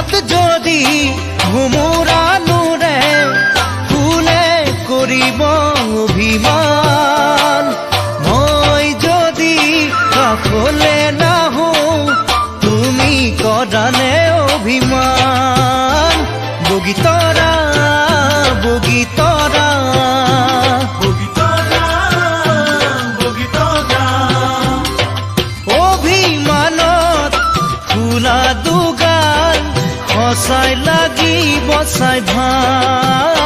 মনত যদি ভোমোৰা নুৰে ফুলে কৰিব অভিমান মই যদি কাষলে নাহো তুমি কৰানে অভিমান বগীতৰা বগীতৰা অভিমানত ফুলা দুগাল সঁচাই লাগিব চাই ভাল